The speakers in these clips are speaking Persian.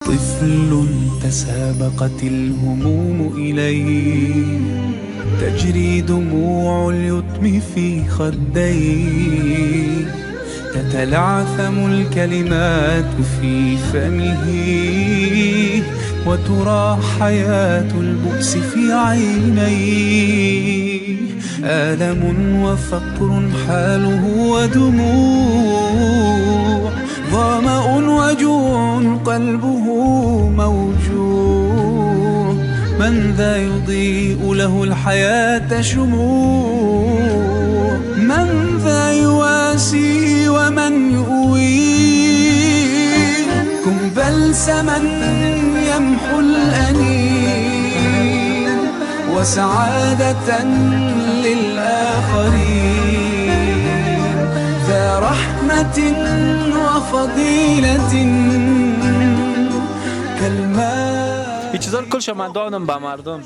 طفل تسابقت الهموم إليه، تجري دموع اليتم في خديه، تتلعثم الكلمات في فمه، وترى حياة البؤس في عينيه. آلم وفقر حاله ودموع، ظمأ وجوع قلبه موجوع. من ذا يضيء له الحياة شموع؟ من ذا يواسي ومن يؤويه؟ كن بلسما يمحو الأنين، وسعادة للآخرين، ذا رحمة وفضيلة كالماء. این چیزا رو کلش من دادم به مردم.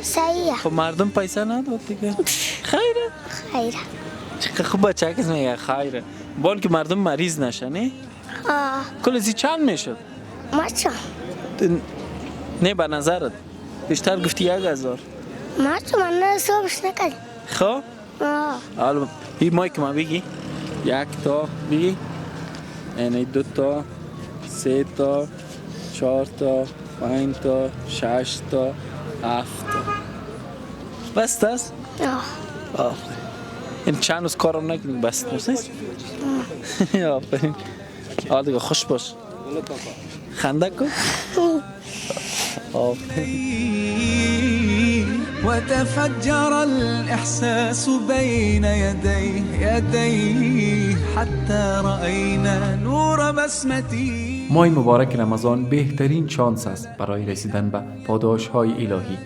صحیح. خب مردم پیسه نداد دیگه. خیره. خیره. چقدر خوب بچه کس میگه خیره. بان که مردم مریض نشن نه؟ کل ازی چند میشد؟ ماچا. نه به نظرت بیشتر گفتی 1000. ماچا من حسابش نکردم. خب؟ حالا این مایک ما بگی 1 تا بگی، یعنی 2 تا 3 تا 4 تا 5 تا 6 تا 7 تا بس است؟ آفرین. این چند روز کارم نکنیم بس نیست؟ آفرین. حالا دیگه خوش باش، خنده کن. وتفجر الإحساس بين يديه حتى رأينا نور بسمتي. ماه مبارک رمضان بهترین شانس است برای رسیدن به پاداش‌های الهی.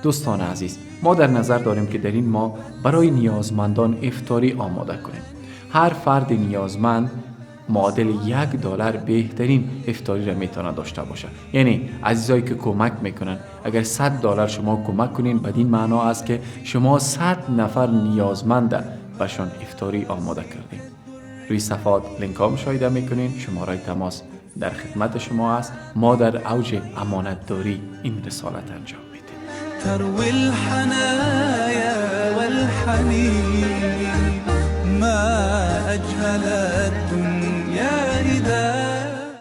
دوستان عزیز، ما در نظر داریم که در این ماه برای نیازمندان افطاری آماده کنیم. هر فرد نیازمند معادل $1 بهترین افطاری را میتونه داشته باشه. یعنی عزیزایی که کمک میکنن، اگر $100 شما کمک کنین، بدین معنا است که شما 100 نفر نیازمند بهشان افطاری آماده کردین. روی صفحات لینک ها مشاهده میکنین، شماره تماس در خدمت شما است. ما در اوج امانت داری این رسالت انجام میدیم. تروي الحنايا والحنين، ما أجمل